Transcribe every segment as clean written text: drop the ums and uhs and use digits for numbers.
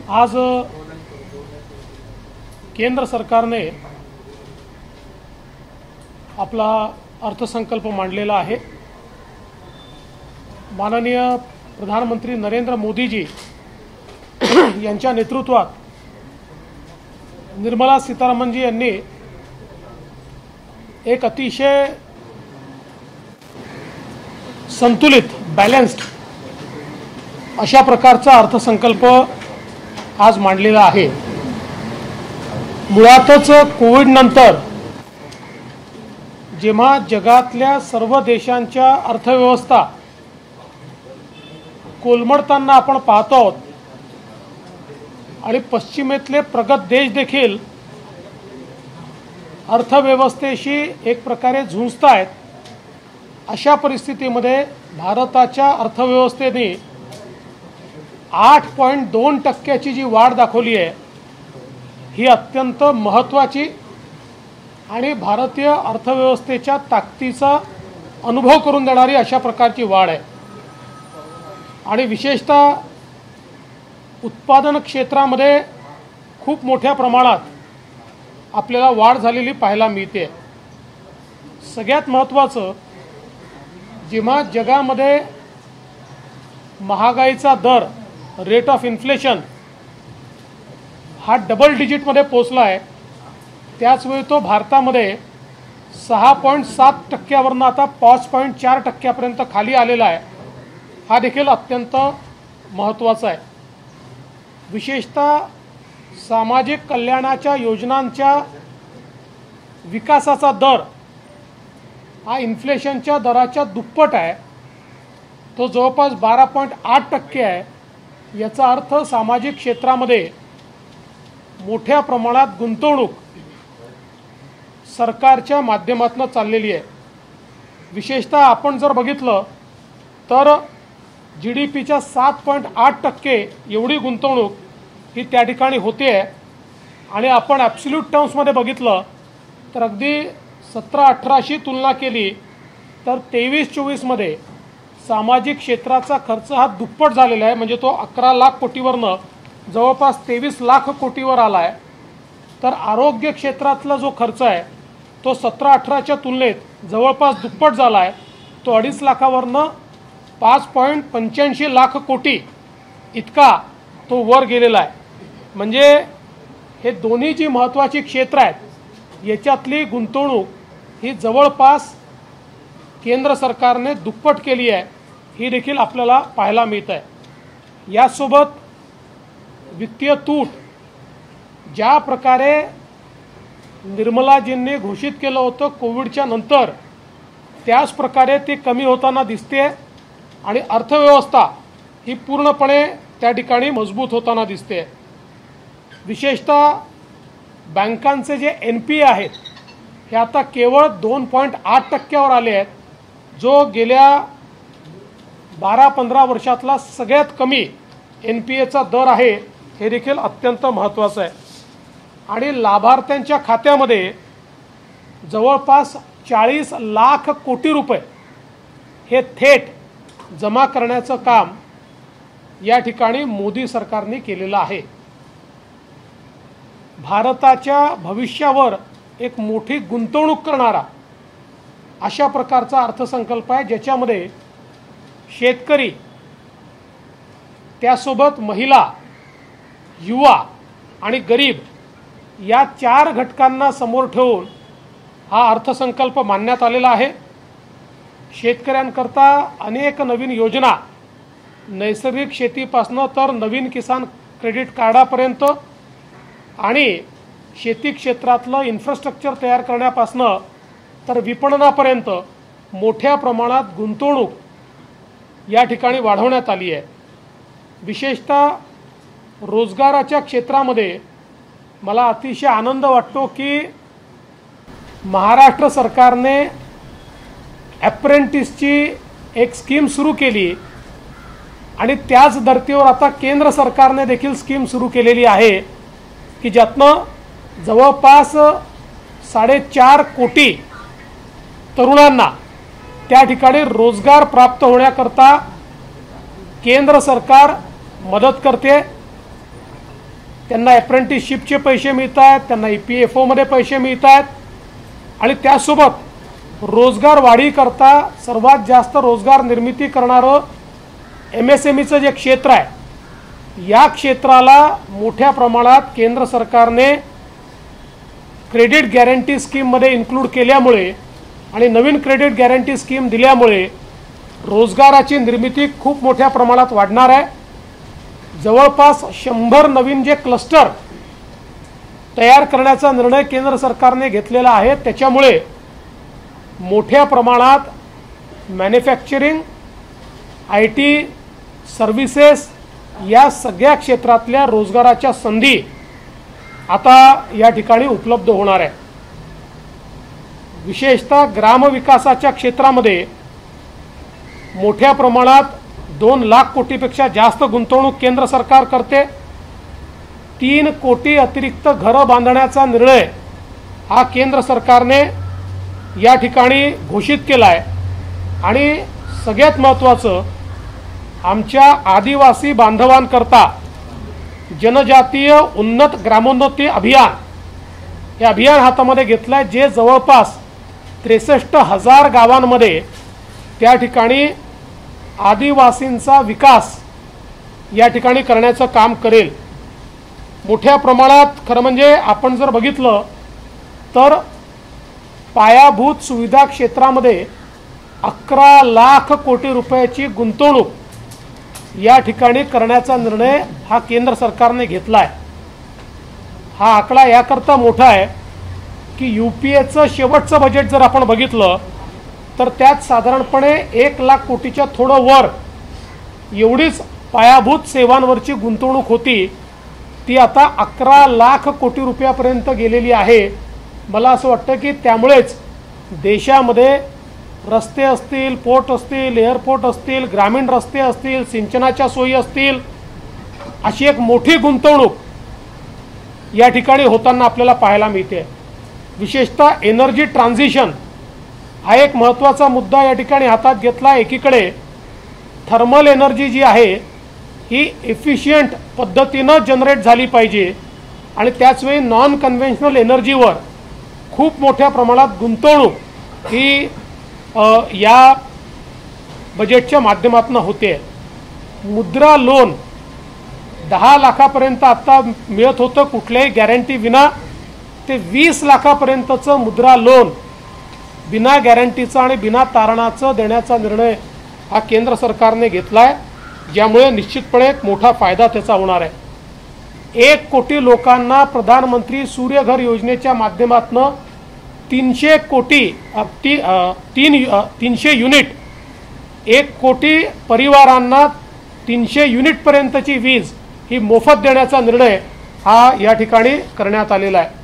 आज केंद्र सरकारने आपला अर्थसंकल्प मांडलेला आहे। माननीय प्रधानमंत्री नरेंद्र मोदीजी यांच्या नेतृत्वात निर्मला सीतारामनजी यांनी एक अतिशय संतुलित बॅलन्स्ड अशा प्रकारचा अर्थसंकल्प आज मांडलेला आहे। मुळातच कोविड नंतर जेव्हा जगातल्या सर्व देशांच्या अर्थव्यवस्था कोलमडताना आपण पाहतो आहोत आणि पश्चिमेतले प्रगत देश देखील अर्थव्यवस्थेशी एक प्रकारे झुंजतायत, अशा परिस्थितीमध्ये भारताच्या अर्थव्यवस्थेने 8.2% जी वाढ दाखवली आहे ही अत्यंत महत्त्वाची आणि भारतीय अर्थव्यवस्थेच्या ताकदीचा अनुभव करून देणारी अशा प्रकारची वाढ आहे। आणि विशेषतः उत्पादन क्षेत्रामध्ये खूप मोठ्या प्रमाणात आपल्याला वाढ झालेली पाहायला मिळते। सगळ्यात महत्त्वाचं, जेव्हा जगामध्ये महागाईचा दर रेट ऑफ इन्फ्लेशन हा डबल डिजिटमध्ये पोहोचला आहे, त्याचवेळी तो भारतामध्ये 6.7% आता 5.4% खाली आलेला आहे। हा देखील अत्यंत महत्त्वाचा आहे। विशेषतः सामाजिक कल्याणाच्या योजनांच्या विकासाचा दर हा इन्फ्लेशनच्या दराच्या दुप्पट आहे, तो जवळपास 12.8% आहे। याचा अर्थ सामाजिक क्षेत्रामध्ये मोठ्या प्रमाणात गुंतवणूक सरकारच्या माध्यमातून चाललेली आहे। विशेषतः आपण जर बघितलं तर GDPच्या 7.8% एवढी गुंतवणूक ही त्या ठिकाणी होते आहे। आणि आपण ॲब्सोल्यूट टर्म्समध्ये बघितलं तर अगदी 17-18शी तुलना केली तर 23-24 मध्ये सामाजिक क्षेत्राचा खर्च हा दुप्पट झालेला आहे, म्हणजे तो 11 लाख कोटीवरनं जवळपास 23 लाख कोटीवर आला आहे। तर आरोग्य क्षेत्रातला जो खर्च आहे तो 17-18च्या तुलनेत जवळपास दुप्पट झाला आहे, तो 2.5 लाखावरनं 5.85 लाख कोटी इतका तो वर गेलेला आहे। म्हणजे हे दोन्ही जी महत्त्वाची क्षेत्र आहेत याच्यातली गुंतवणूक ही जवळपास केंद्र सरकारने दुप्पट केली आहे, ही देखील आपल्याला पाहायला मिळत आहे। यासोबत वित्तीय तूट ज्या प्रकारे निर्मलाजींनी घोषित केलं होतं कोविडच्या नंतर, त्याच प्रकारे ती कमी होताना दिसते आणि अर्थव्यवस्था ही पूर्णपणे त्या ठिकाणी मजबूत होताना दिसते। विशेषतः बँकांचे जे NPA आहेत हे आता केवळ 2.8% आले आहेत, जो गेल्या 12-15 वर्षातला सगळ्यात कमी NPAचा दर आहे, हे देखील अत्यंत महत्त्वाचं आहे। आणि लाभार्थ्यांच्या खात्यामध्ये जवळपास 40 लाख कोटी रुपये हे थेट जमा करण्याचं काम या ठिकाणी मोदी सरकारने केलेलं आहे। भारताच्या भविष्यावर एक मोठी गुंतवणूक करणारा अशा प्रकारचा अर्थसंकल्प आहे, ज्याच्यामध्ये शेतकरी, त्यासोबत महिला, युवा आणि गरीब या 4 घटकांना समोर ठेवून हा अर्थसंकल्प मांडण्यात आलेला आहे। शेतकऱ्यांकरता अनेक नवीन योजना, नैसर्गिक शेतीपासून तर नवीन किसान क्रेडिट कार्डापर्यंत आणि शेती क्षेत्रातलं इन्फ्रास्ट्रक्चर तयार करण्यापासून तर विपणनापर्यंत मोठ्या प्रमाणात गुंतवणूक या ठिकाणी वाढवण्यात आली आहे। विशेषतः रोजगाराच्या क्षेत्रामध्ये मला अतिशय आनंद वाटतो की महाराष्ट्र सरकारने अप्रेंटिसची एक स्कीम सुरू केली आणि त्याच धर्तीवर आता केंद्र सरकारने देखील स्कीम सुरू केलेली आहे की ज्यातनं जवळपास 4.5 कोटी तरुणांना त्या ठिकाणी रोजगार प्राप्त होण्याकरता केंद्र सरकार मदत करते। त्यांना अप्रेंटिसशिपचे पैसे मिळत आहेत, त्यांना EPFOमध्ये पैसे मिळत आहेत आणि त्यासोबत रोजगार वाढीकरता सर्वात जास्त रोजगार निर्मिती करणारं MSMEचं जे क्षेत्र आहे या क्षेत्राला मोठ्या प्रमाणात केंद्र सरकारने क्रेडिट गॅरंटी स्कीममध्ये इन्क्लूड केल्यामुळे आणि नवीन क्रेडिट गॅरंटी स्कीम दिल्यामुळे रोजगाराची निर्मिती खूप मोठ्या प्रमाणात वाढणार आहे। जवळपास 100 नवीन जे क्लस्टर तयार करण्याचा निर्णय केंद्र सरकारने घेतलेला आहे, त्याच्यामुळे मोठ्या प्रमाणात मॅन्युफॅक्चरिंग, IT, सर्व्हिसेस या सगळ्या क्षेत्रातल्या रोजगाराच्या संधी आता या ठिकाणी उपलब्ध होणार आहे। विशेषतः ग्रामविकासाच्या क्षेत्रामध्ये मोठ्या प्रमाणात 2 लाख कोटीपेक्षा जास्त गुंतवणूक केंद्र सरकार करते। 3 कोटी अतिरिक्त घरं बांधण्याचा निर्णय हा केंद्र सरकारने या ठिकाणी घोषित केला आहे आणि सगळ्यात महत्त्वाचं आमच्या आदिवासी बांधवांकरता जनजातीय उन्नत ग्रामोन्नती अभियान हे अभियान हातामध्ये घेतलं आहे, जे जवळपास 63,000 गावांमध्ये त्या ठिकाणी आदिवासींचा विकास या ठिकाणी करण्याचं काम करेल। मोठ्या प्रमाणात खरं म्हणजे आपण जर बघितलं तर पायाभूत सुविधा क्षेत्रामध्ये 11 लाख कोटी रुपयाची गुंतवणूक या ठिकाणी करण्याचा निर्णय हा केंद्र सरकारने घेतला आहे। हा आकडा याकरता मोठा आहे की UPAचं शेवटचं बजेट जर आपण बघितलं तर त्यात साधारणपणे 1 लाख कोटीच्या थोडं वर एवढीच पायाभूत सेवांवरची गुंतवणूक होती, ती आता 11 लाख कोटी रुपयापर्यंत गेलेली आहे। मला असं वाटतं की त्यामुळेच देशामध्ये रस्ते असतील, पोर्ट असतील, एअरपोर्ट असतील, ग्रामीण रस्ते असतील, सिंचनाच्या सोयी असतील, अशी एक मोठी गुंतवणूक या ठिकाणी होताना आपल्याला पाहायला मिळते। विशेषतः एनर्जी ट्रान्झिशन हा एक महत्त्वाचा मुद्दा या ठिकाणी हातात घेतला। एकीकडे थर्मल एनर्जी जी आहे ही एफिशियंट पद्धतीनं जनरेट झाली पाहिजे आणि त्याचवेळी नॉन कन्व्हेन्शनल एनर्जीवर खूप मोठ्या प्रमाणात गुंतवणूक ही या बजेटच्या माध्यमातून होते। मुद्रा लोन 10 लाखापर्यंत आता मिळत होतं कुठल्याही गॅरंटी विना, ते 20 लाखापर्यंतचं मुद्रा लोन बिना गॅरंटीचं आणि बिना तारणाचं देण्याचा निर्णय हा केंद्र सरकारने घेतला आहे, ज्यामुळे निश्चितपणे एक मोठा फायदा त्याचा होणार आहे। 1 कोटी लोकांना प्रधानमंत्री सूर्यघर योजनेच्या माध्यमातून 300 कोटी 300 युनिट 1 कोटी परिवारांना 300 युनिटपर्यंतची वीज ही मोफत देण्याचा निर्णय हा या ठिकाणी करण्यात आलेला आहे।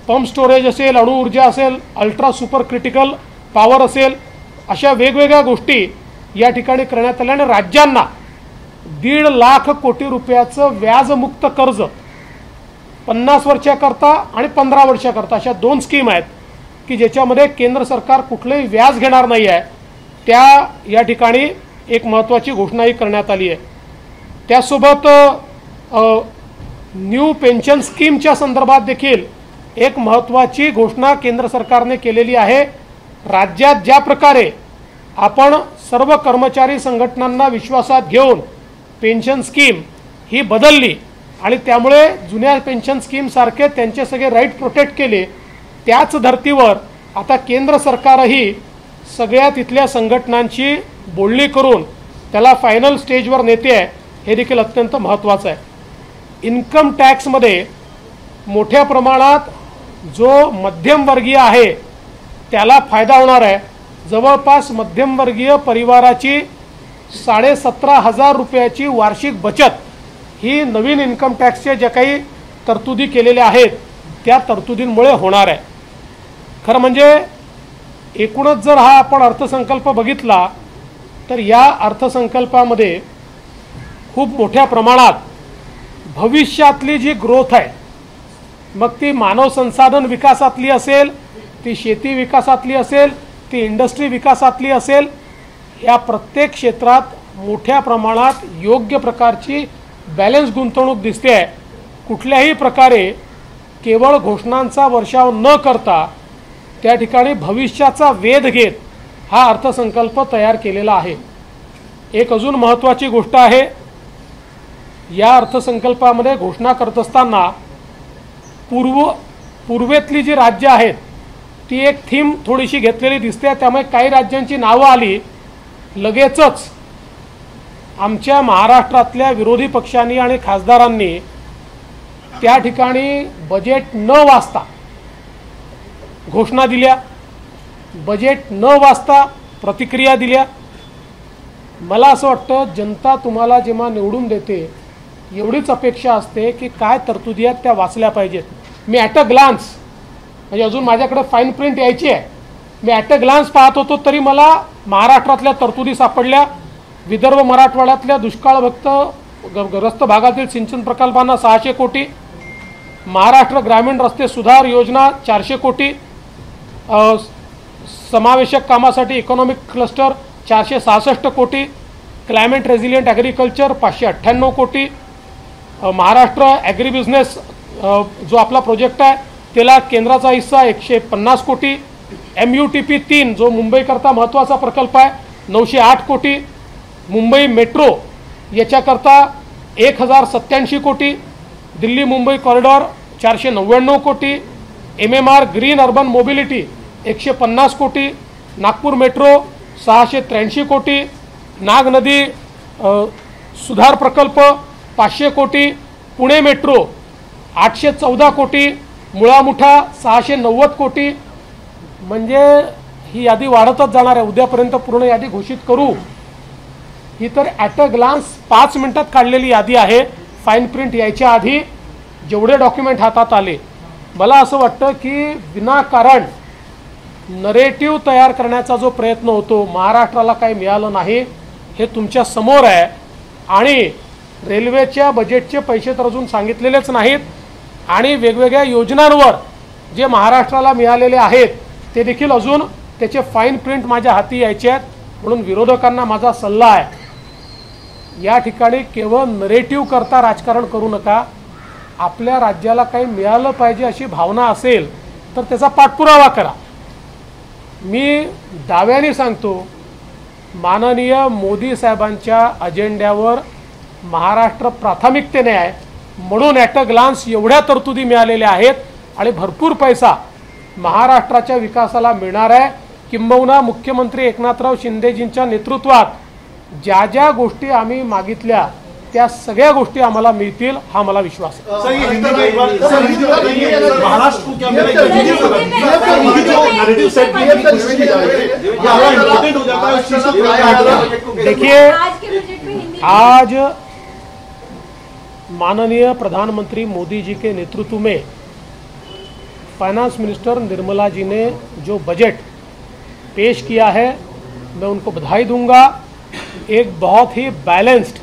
पंप स्टोरेज असेल, अणुऊर्जा असेल, अल्ट्रा सुपर क्रिटिकल पॉवर असेल, अशा वेगवेगळ्या गोष्टी या ठिकाणी करण्यात आल्या आणि राज्यांना 1.5 लाख कोटी रुपयाचं व्याजमुक्त कर्ज 50 वर्षाकरता आणि 15 वर्षाकरता अशा 2 स्कीम आहेत की ज्याच्यामध्ये केंद्र सरकार कुठलेही व्याज घेणार नाही आहे, त्या या ठिकाणी एक महत्त्वाची घोषणाही करण्यात आली आहे। त्यासोबत न्यू पेन्शन स्कीमच्या संदर्भात देखील एक महत्त्वाची घोषणा केंद्र सरकारने केलेली आहे। राज्यात ज्या प्रकारे आपण सर्व कर्मचारी संघटनांना विश्वासात घेऊन पेन्शन स्कीम ही बदलली आणि त्यामुळे जुन्या पेन्शन स्कीमसारखे त्यांचे सगळे राईट प्रोटेक्ट केले, त्याच धर्तीवर आता केंद्र सरकारही सगळ्या तिथल्या संघटनांची बोलणी करून त्याला फायनल स्टेजवर नेते आहे, हे देखील अत्यंत महत्त्वाचं आहे। इन्कम टॅक्समध्ये मोठ्या प्रमाणात जो मध्यमवर्गीय आहे त्याला फायदा होणार आहे। जवळपास मध्यमवर्गीय परिवाराची 17,500 रुपयाची वार्षिक बचत ही नवीन इन्कम टॅक्सच्या ज्या काही तरतुदी केलेल्या आहेत त्या तरतुदींमुळे होणार आहे। खरं म्हणजे एकूणच जर हा आपण अर्थसंकल्प बघितला तर या अर्थसंकल्पामध्ये खूप मोठ्या प्रमाणात भविष्यातली जी ग्रोथ आहे, मग ती मानव संसाधन विकासातली असेल, ती शेती विकासातली असेल, ती इंडस्ट्री विकासातली असेल, या प्रत्येक क्षेत्रात मोठ्या प्रमाणात योग्य प्रकारची बॅलन्स गुंतवणूक दिसते आहे। कुठल्याही प्रकारे केवळ घोषणांचा वर्षाव न करता त्या ठिकाणी भविष्याचा वेध घेत हा अर्थसंकल्प तयार केलेला आहे। एक अजून महत्त्वाची गोष्ट आहे, या अर्थसंकल्पामध्ये घोषणा करत असताना पूर्वेतली जी राज्य आहेत ती एक थीम थोडीशी घेतलेली दिसते, त्यामुळे काही राज्यांची नावं आली। लगेचच आमच्या महाराष्ट्रातल्या विरोधी पक्षांनी आणि खासदारांनी त्या ठिकाणी बजेट न वाचता घोषणा दिल्या, बजेट न वाचता प्रतिक्रिया दिल्या। मला असं वाटतं जनता तुम्हाला जेव्हा निवडून देते एवढीच अपेक्षा असते की काय तरतुदी आहेत त्या वाचल्या पाहिजेत। मी ॲट अ ग्लान्स, म्हणजे अजून माझ्याकडे फाईन प्रिंट यायची आहे, मी ॲट अ ग्लान्स पाहत होतो तरी मला महाराष्ट्रातल्या तरतुदी सापडल्या। विदर्भ मराठवाड्यातल्या दुष्काळग्रस्त भागातील सिंचन प्रकल्पांना 600 कोटी, महाराष्ट्र ग्रामीण रस्ते सुधार योजना 400 कोटी, समावेशक कामासाठी इकॉनॉमिक क्लस्टर 466 कोटी, क्लायमेट रेझिलियंट ॲग्रिकल्चर 598 कोटी, महाराष्ट्र ॲग्री बिझनेस जो आपला प्रोजेक्ट आहे त्याला केंद्राचा हिस्सा 150 कोटी, MUTP 3 जो मुंबईकरता महत्त्वाचा प्रकल्प आहे 908 कोटी, मुंबई मेट्रो याच्याकरता 1087 कोटी, दिल्ली मुंबई कॉरिडॉर 499 कोटी, MMR ग्रीन अर्बन मोबिलिटी 150 कोटी, नागपूर मेट्रो 683 कोटी, नाग नदी सुधार प्रकल्प 500 कोटी, पुणे मेट्रो 814 कोटी, मुळामुठा 690 कोटी। म्हणजे ही यादी वाढतच जाणार आहे, उद्यापर्यंत पूर्ण यादी घोषित करू। ही तर ॲट अ ग्लान्स 5 मिनिटात काढलेली यादी आहे, फाईन प्रिंट यायच्या आधी जेवढे डॉक्युमेंट हातात आले। मला असं वाटतं की विनाकारण नरेटिव्ह तयार करण्याचा जो प्रयत्न होतो, महाराष्ट्राला काही मिळालं नाही हे तुमच्या समोर आहे। आणि रेल्वेच्या बजेटचे पैसे तर अजून सांगितलेलेच नाहीत आणि वेगवेगळ्या योजनांवर जे महाराष्ट्राला मिळालेले आहेत ते देखील अजून त्याचे फाईन प्रिंट माझ्या हाती यायचे आहेत। म्हणून विरोधकांना माझा सल्ला आहे, या ठिकाणी केवळ नरेटिव्ह करता राजकारण करू नका। आपल्या राज्याला काही मिळालं पाहिजे अशी भावना असेल तर त्याचा पाठपुरावा करा। मी दाव्याने सांगतो, माननीय मोदी साहेबांच्या अजेंड्यावर महाराष्ट्र प्राथमिकतेने आहे, म्हणून ॲट अ ग्लान्स एवढ्या तरतुदी मिळालेल्या आहेत आणि भरपूर पैसा महाराष्ट्राच्या विकासाला मिळणार आहे। किंबहुना मुख्यमंत्री एकनाथराव शिंदेजींच्या नेतृत्वात ज्या ज्या गोष्टी आम्ही मागितल्या त्या सगळ्या गोष्टी आम्हाला मिळतील हा मला विश्वास आहे। देखिए, आज माननीय प्रधानमंत्री मोदी जी के नेतृत्व में फाइनेंस मिनिस्टर निर्मला जी ने जो बजट पेश किया है मैं उनको बधाई दूंगा। एक बहुत ही बैलेंस्ड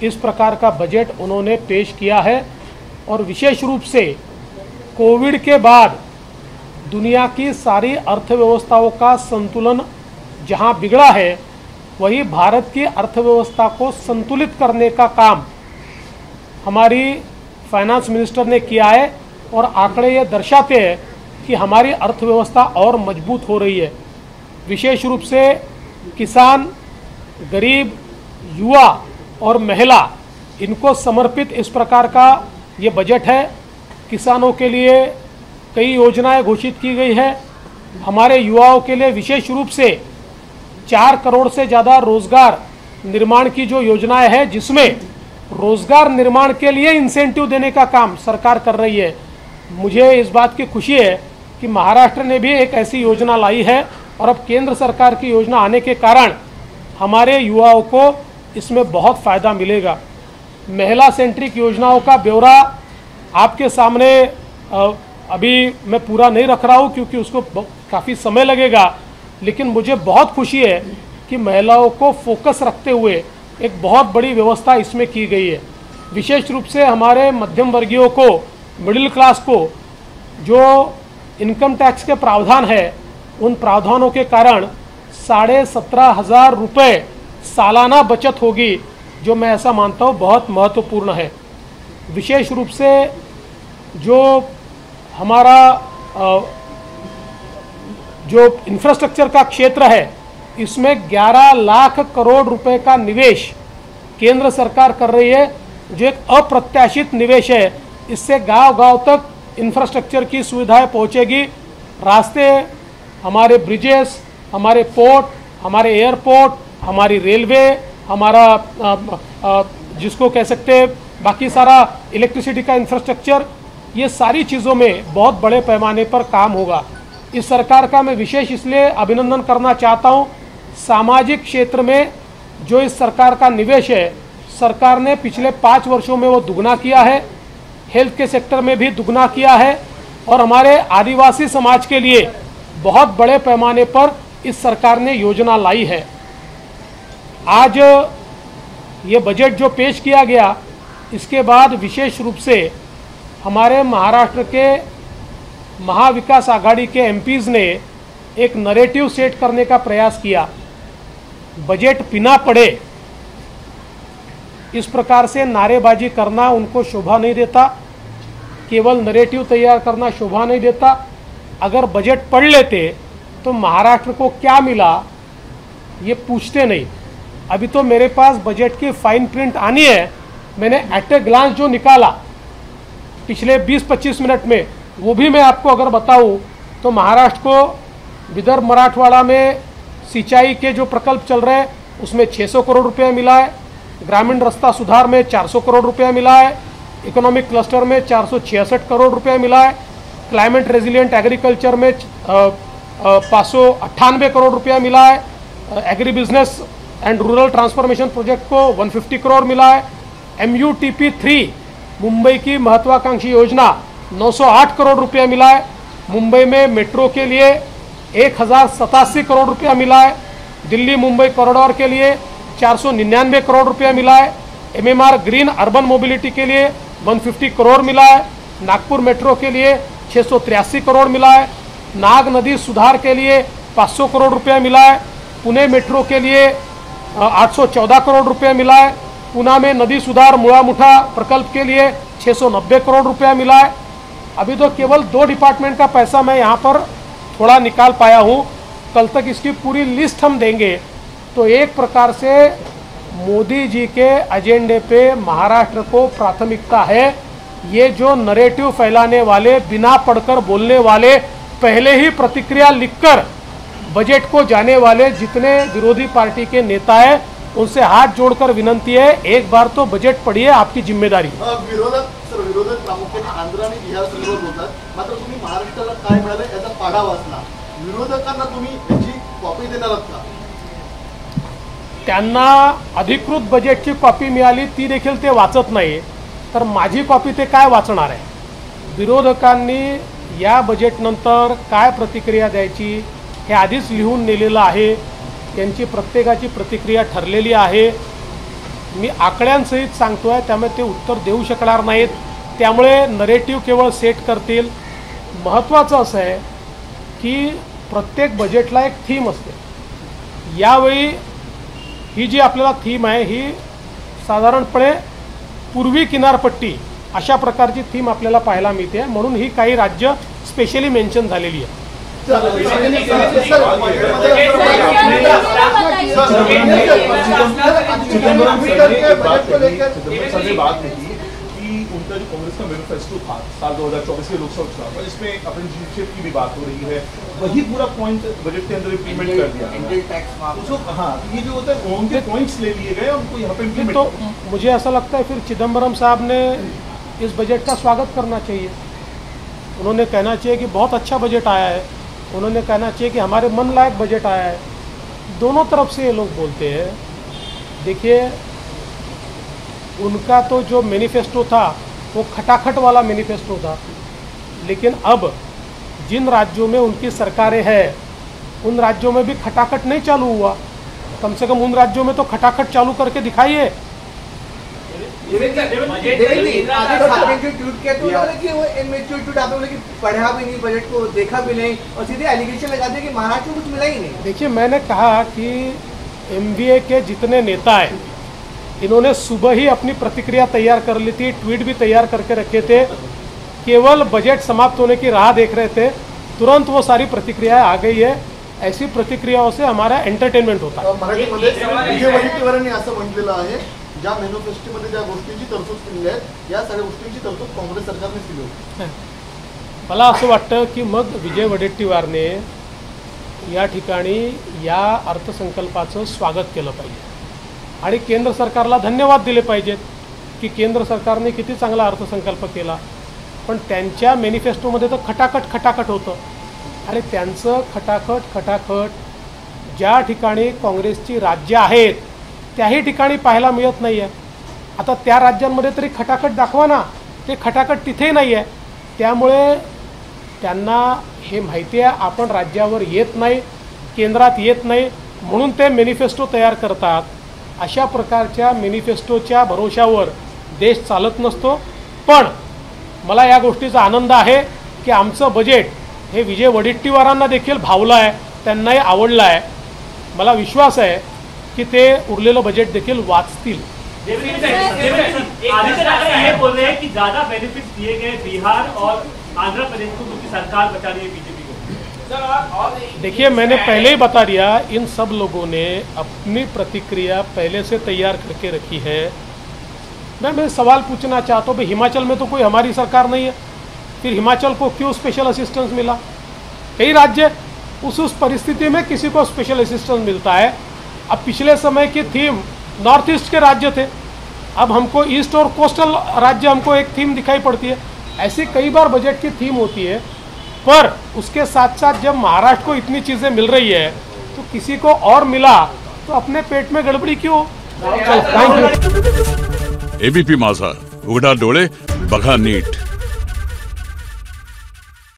इस प्रकार का बजट उन्होंने पेश किया है और विशेष रूप से कोविड के बाद दुनिया की सारी अर्थव्यवस्थाओं का संतुलन जहां बिगड़ा है वही भारत की अर्थव्यवस्था को संतुलित करने का काम हमारी फाइनेंस मिनिस्टर ने किया है और आंकड़े ये दर्शाते हैं कि हमारी अर्थव्यवस्था और मजबूत हो रही है। विशेष रूप से किसान, गरीब, युवा और महिला, इनको समर्पित इस प्रकार का ये बजट है। किसानों के लिए कई योजनाएं घोषित की गई है। हमारे युवाओं के लिए विशेष रूप से 4 करोड़ से ज़्यादा रोजगार निर्माण की जो योजनाएं हैं, जिसमें रोजगार निर्माण के लिए इंसेंटिव देने का काम सरकार कर रही है। मुझे इस बात की खुशी है कि महाराष्ट्र ने भी एक ऐसी योजना लाई है और अब केंद्र सरकार की योजना आने के कारण हमारे युवाओं को इसमें बहुत फ़ायदा मिलेगा। महिला सेंट्रिक योजनाओं का ब्यौरा आपके सामने अभी मैं पूरा नहीं रख रहा हूँ क्योंकि उसको काफ़ी समय लगेगा, लेकिन मुझे बहुत खुशी है कि महिलाओं को फोकस रखते हुए एक बहुत बड़ी व्यवस्था इसमें की गई है। विशेष रूप से हमारे मध्यम वर्गीयों को, मिडिल क्लास को जो इनकम टैक्स के प्रावधान है उन प्रावधानों के कारण 17,500 रुपये सालाना बचत होगी, जो मैं ऐसा मानता हूँ बहुत महत्वपूर्ण है। विशेष रूप से जो हमारा जो इंफ्रास्ट्रक्चर का क्षेत्र है, इसमें 11 लाख करोड़ रुपए का निवेश केंद्र सरकार कर रही है, जो एक अप्रत्याशित निवेश है। इससे गांव-गांव तक इंफ्रास्ट्रक्चर की सुविधाएं पहुंचेगी। रास्ते, हमारे ब्रिजेस, हमारे पोर्ट, हमारे एयरपोर्ट, हमारी रेलवे, हमारा जिसको कह सकते हैं बाकी सारा इलेक्ट्रिसिटी का इंफ्रास्ट्रक्चर, ये सारी चीज़ों में बहुत बड़े पैमाने पर काम होगा। इस सरकार का मैं विशेष इसलिए अभिनंदन करना चाहता हूँ, सामाजिक क्षेत्र में जो इस सरकार का निवेश है, सरकार ने पिछले 5 वर्षों में वो दुगना किया है। हेल्थ के सेक्टर में भी दुगना किया है और हमारे आदिवासी समाज के लिए बहुत बड़े पैमाने पर इस सरकार ने योजना लाई है। आज ये बजट जो पेश किया गया, इसके बाद विशेष रूप से हमारे महाराष्ट्र के महाविकास आघाड़ी के एमपीज ने एक नैरेटिव सेट करने का प्रयास किया। बजट पीना पड़े, इस प्रकार से नारेबाजी करना उनको शोभा नहीं देता। केवल नैरेटिव तैयार करना शोभा नहीं देता। अगर बजट पढ़ लेते तो महाराष्ट्र को क्या मिला ये पूछते नहीं। अभी तो मेरे पास बजट की फाइन प्रिंट आनी है। मैंने एट ए ग्लांस जो निकाला पिछले 20-25 मिनट में, वो भी मैं आपको अगर बताऊं तो महाराष्ट्र को विदर्भ मराठवाड़ा में सिंचाई के जो प्रकल्प चल रहे हैं उसमें 600 करोड़ रुपया मिला है। ग्रामीण रास्ता सुधार में 400 करोड़ रुपया मिला है। इकोनॉमिक क्लस्टर में 466 करोड़ रुपया मिला है। क्लाइमेट रेजिलिएंट एग्रीकल्चर में 598 करोड़ रुपया मिला है। Agri business end rural transformation project को 150 करोड़ मिला है। MUTP 3 मुंबई की महत्वाकांक्षी योजना 908 करोड़ रुपया मिला है। मुंबई में मेट्रो के लिए 1087 करोड़ रुपया मिला है। दिल्ली मुंबई कॉरिडोर के लिए 499 करोड़ रुपया मिला है। MMR ग्रीन अर्बन मोबिलिटी के लिए 150 करोड़ मिला है। नागपुर मेट्रो के लिए 683 करोड़ मिला है। नाग नदी सुधार के लिए 500 करोड़ रुपया मिला है। पुणे मेट्रो के लिए 814 करोड़ रुपया मिला है। पुणे में नदी सुधार मुड़ा मुठा प्रकल्प के लिए 690 करोड़ रुपया मिला है। अभी तो केवल 2 डिपार्टमेंट का पैसा मैं यहाँ पर थोड़ा निकाल पाया हूँ। कल तक इसकी पूरी लिस्ट हम देंगे। तो एक प्रकार से मोदी जी के एजेंडे पे महाराष्ट्र को प्राथमिकता है। ये जो नैरेटिव फैलाने वाले, बिना पढ़कर बोलने वाले, पहले ही प्रतिक्रिया लिखकर बजट को जाने वाले जितने विरोधी पार्टी के नेता हैं, उनसे हाथ जोड़कर विनंती है, एक बार तो बजट पढ़िए, आपकी जिम्मेदारी। विरोधक प्रामुख्याने आंध्र आणि बिहार संदर्भात बोलतात, मात्र तुम्ही महाराष्ट्राला काय मिळालं याचा पाढा वाचला, विरोधकांना तुम्ही याची कॉपी देणार आहात का? त्यांना अधिकृत बजेटची कॉपी मिळाली, ती देखील ते वाचत नाही, तर माझी कॉपी ते काय वाचणार आहे? विरोधकांनी या बजेटनंतर काय प्रतिक्रिया द्यायची हे आधीच लिहून नेलेलं आहे। त्यांची प्रत्येकाची प्रतिक्रिया ठरलेली आहे। मी आकड्यांसहित सांगतोय, त्यामुळे ते उत्तर देऊ शकणार नाहीत। त्यामुळे नरेटिव्ह केवळ सेट करतील। महत्त्वाचं असं आहे की प्रत्येक बजेटला एक थीम असते। यावेळी ही जी आपल्याला थीम आहे, ही साधारणपणे पूर्वी किनारपट्टी अशा प्रकारची थीम आपल्याला पाहायला मिळते, म्हणून ही काही राज्य स्पेशली मेन्शन झालेली आहे। उनका जो कांग्रेस का मैनिफेस्टो था साल 2024 के लोकसभा चुनाव में, इसमें अप्रेंटिसशिप की भी बात हो रही है, वही पूरा पॉइंट बजट के अंदर इम्प्लीमेंट कर दिया। हाँ, ये जो होता है उनके पॉइंट्स ले लिए गए, उनको यहाँ पे इम्प्लीमेंट। तो मुझे ऐसा लगता है फिर चिदम्बरम साहब ने इस बजट का स्वागत करना चाहिए। उन्होंने कहना चाहिए कि बहुत अच्छा बजट आया है। उन्होंने कहना चाहिए कि हमारे मन लायक बजट आया है। दोनों तरफ से ये लोग बोलते हैं। देखिए, उनका तो जो मैनिफेस्टो था वो खटाखट वाला मैनिफेस्टो था, लेकिन अब जिन राज्यों में उनकी सरकारें हैं, उन राज्यों में भी खटाखट नहीं चालू हुआ। कम से कम उन राज्यों में तो खटाखट चालू करके दिखाइए। पढ़ा भी नहीं बजट को, देखा भी नहीं, और सीधे एलिगेशन लगा दिया कि महाराष्ट्र को कुछ मिला ही नहीं। देखिए, मैंने कहा कि MBA के जितने नेता हैं इन्होंने सुबह ही अपनी प्रतिक्रिया तैयार कर ली थी, ट्वीट भी तैयार करके रखे थे, केवल बजट समाप्त होने की राह देख रहे थे, तुरंत वो सारी प्रतिक्रियाएं आ गई है। ऐसी प्रतिक्रियाओं से हमारा एंटरटेनमेंट होता है। मराठीमध्ये विजय वडेट्टीवारांनी असं म्हटलेलं आहे, ज्या मॅनिफेस्टोमध्ये ज्या गोष्टींची तरतूद केलेली आहे या सगळ्या गोष्टींची तरतूद काँग्रेस सरकारने केली होती। मला असं वाटतं की मग विजय वडेट्टीवारने या ठिकाणी या अर्थसंकल्पाचं स्वागत केलं पाहिजे आणि केंद्र सरकारला धन्यवाद दिले पाहिजेत की केंद्र सरकारने किती चांगला अर्थसंकल्प केला। पण त्यांच्या मॅनिफेस्टोमध्ये तर खटाखट होतं आणि त्यांचं खटाखट ज्या ठिकाणी काँग्रेसची राज्य आहेत त्याही ठिकाणी पाहायला मिळत नाही आहे। आता त्या राज्यांमध्ये तरी खटाखट दाखवा ना, ते खटाखट तिथेही नाही आहे। त्यामुळे त्यांना हे माहिती आहे आपण राज्यावर येत नाही, केंद्रात येत नाही, म्हणून ते मॅनिफेस्टो तयार करतात। अशा प्रकारच्या मॅनिफेस्टोच्या भरोशावर देश चालत नसतो। पण मला या गोष्टीचा आनंद आहे की आमचं बजेट हे विजय वडेट्टीवारांना देखील भावलं आहे, त्यांनाही आवडलं आहे। मला विश्वास आहे की ते उरलेलं बजेट देखील वाचतील। आदित्य ठाकरे ये बोल रहे हैं कि ज्यादा बेनिफिट दिए गए बिहार और आंध्र प्रदेश को, क्योंकि सरकार बचा रही है बीजेपी को। देखिए, मैंने पहले ही बता दिया, इन सब लोगों ने अपनी प्रतिक्रिया पहले से तैयार करके रखी है। मैं सवाल पूछना चाहता हूँ, भाई हिमाचल में तो कोई हमारी सरकार नहीं है, फिर हिमाचल को क्यों स्पेशल असिस्टेंस मिला? कई राज्य उस परिस्थिति में किसी को स्पेशल असिस्टेंस मिलता है। अब पिछले समय की थीम नॉर्थ ईस्ट के राज्य थे, अब हमको ईस्ट और कोस्टल राज्य हमको एक थीम दिखाई पड़ती है। ऐसी कई बार बजट की थीम होती है, पर उसके साथ साथ जब महाराष्ट्र को इतनी चीज़ें मिल रही है तो किसी को और मिला तो अपने पेट में गड़बड़ी क्यों? Thank you. एबीपी माझा, उघडा डोळे बघा नीट।